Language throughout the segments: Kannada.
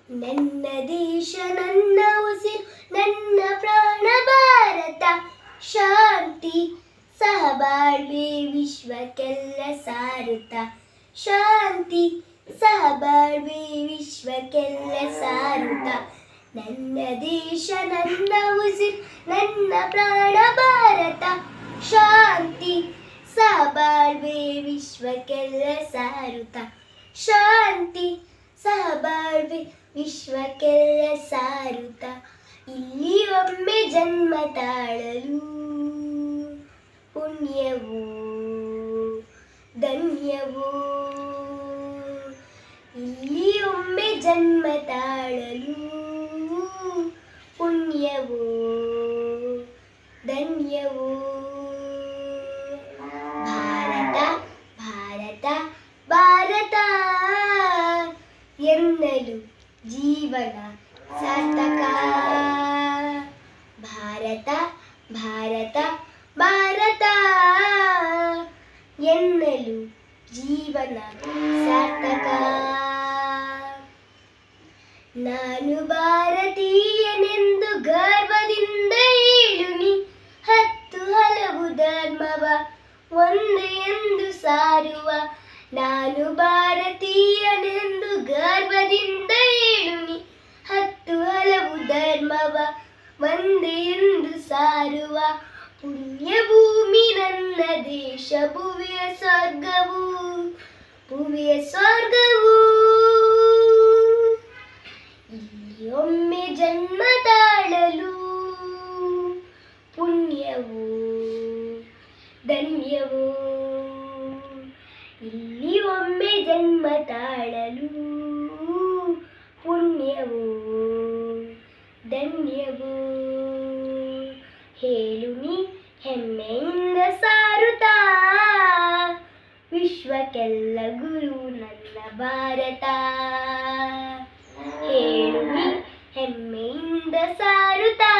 ನನ್ನ ದೇಶ ನನ್ನ ಉಸಿರು ನನ್ನ ಪ್ರಾಣ ಭಾರತ, ಶಾಂತಿ ಸಹಬಾಳ್ವೆ ವಿಶ್ವಕ್ಕೆಲ್ಲ ಸಾರುತ್ತ, ಶಾಂತಿ ಸಹಬಾಳ್ವೆ ವಿಶ್ವಕ್ಕೆಲ್ಲ ಸಾರುತ್ತ. ನನ್ನ ದೇಶ ನನ್ನ ಉಸಿರು ನನ್ನ ಪ್ರಾಣ ಭಾರತ, ಶಾಂತಿ ಸಹಬಾಳ್ವೆ ವಿಶ್ವಕ್ಕೆಲ್ಲ ಸಾರುತ್ತ, ಶಾಂತಿ ಸಹಬಾಳ್ವೆ ವಿಶ್ವಕ್ಕೆಲ್ಲ ಸಾರುತ್ತ. ಇಲ್ಲಿ ಒಮ್ಮೆ ಜನ್ಮ ತಾಳಲು ಪುಣ್ಯವೋ ಧನ್ಯವೋ, ಇಲ್ಲಿ ಒಮ್ಮೆ ಜನ್ಮ ತಾಳಲು ಪುಣ್ಯವೋ ಧನ್ಯವೋ. ಭಾರತ ಭಾರತ ಭಾರತ ಎನ್ನಲು ಜೀವನ ಸಾರ್ಥಕ, ಭಾರತ ಭಾರತ ಭಾರತ ಎನ್ನಲು ಜೀವನ ಸಾರ್ಥಕ. ನಾನು ಭಾರತೀಯನೆಂದು ಗರ್ವದಿಂದ ಹೇಳುನಿ, ಹತ್ತು ಹಲವು ಧರ್ಮವ ಒಂದೇ ಎಂದು ಸಾರುವ. ನಾನು ಭಾರತೀಯನೆಂದು ಗರ್ವದಿಂದ ಹೇಳುನಿ, ಹತ್ತು ಹಲವು ಧರ್ಮವ ಒಂದೇ ಎಂದು ಸಾರುವ. ಪುಣ್ಯ ಭೂಮಿ ನನ್ನ ದೇಶ ಭುವಿಯ ಸ್ವರ್ಗವು, ಭುವಿಯ ಸ್ವರ್ಗವು. ಇಲ್ಲಿ ಒಮ್ಮೆ ಜನ್ಮ ತಾಳಲು ಪುಣ್ಯವೋ ಧನ್ಯವೋ, ಇಲ್ಲಿ ಒಮ್ಮೆ ಜನ್ಮ ತಾಳಲು ಪುಣ್ಯವೋ ಧನ್ಯವೋ. ಹೇಳುನಿ ಹೆಮ್ಮೆಯಿಂದ ಸಾರುತ್ತಾ, ವಿಶ್ವಕ್ಕೆಲ್ಲ ಗುರು ನನ್ನ ಭಾರತ. ಹೇಳುನಿ ಹೆಮ್ಮೆಯಿಂದ ಸಾರುತ್ತಾ,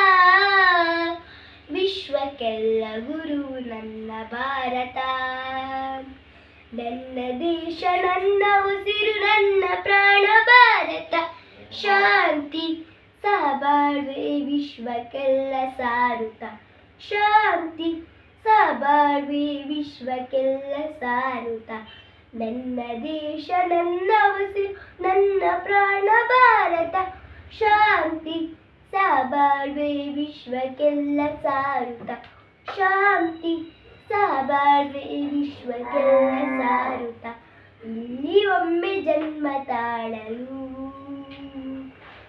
ವಿಶ್ವಕ್ಕೆಲ್ಲ ಗುರು ನನ್ನ ಭಾರತ. ನನ್ನ ದೇಶ ನನ್ನ ಉಸಿರು ನನ್ನ ಪ್ರಾಣ ಭಾರತ, ಶಾಂತಿ ಸಹಬಾಳ್ವೆ ವಿಶ್ವಕ್ಕೆಲ್ಲ ಸಾರುತ್ತ, ಶಾಂತಿ ಸಹಬಾಳ್ವೆ ವಿಶ್ವಕ್ಕೆಲ್ಲ ಸಾರುತ್ತ. ನನ್ನ ದೇಶ ನನ್ನ ಉಸಿರು ನನ್ನ ಪ್ರಾಣ ಭಾರತ, ಶಾಂತಿ ಸಹಬಾಳ್ವೆ ವಿಶ್ವಕ್ಕೆಲ್ಲ ಸಾರುತ್ತ, ಶಾಂತಿ ಸಹಬಾಳ್ವೆ ವಿಶ್ವಕ್ಕೆಲ್ಲ ಸಾರುತ್ತ. ಇಲ್ಲಿ ಒಮ್ಮೆ ಜನ್ಮ ತಾಳಲು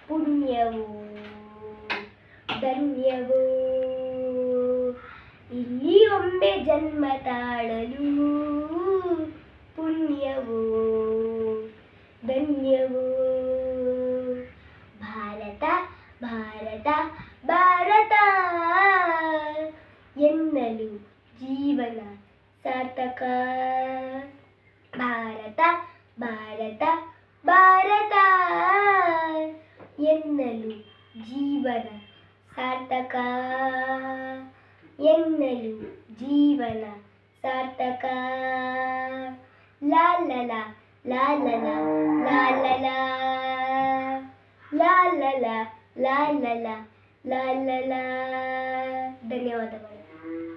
ಪುಣ್ಯವೋ ಧನ್ಯವೋ, ಇಲ್ಲಿ ಒಮ್ಮೆ ಜನ್ಮ ತಾಳಲು ಪುಣ್ಯವೋ ಧನ್ಯವೋ. ಭಾರತ ಭಾರತ ಭಾರತ ಎನ್ನಲು ಜೀವನ ಸಾರ್ಥಕ, ಭಾರತ ಭಾರತ ಭಾರತ ಎನ್ನಲು ಜೀವನ ಸಾರ್ಥಕ, ಎನ್ನಲು ಜೀವನ ಸಾರ್ಥಕ. ಲಾ ಲಾ ಲಾ ಲಾ ಲಾ ಲಾ ಲಾ ಲಾ ಲಾ ಲಾ ಲಾ ಲಾ ಲಾ ಲಾ ಲಾ ಲಾ. ಧನ್ಯವಾದಗಳು.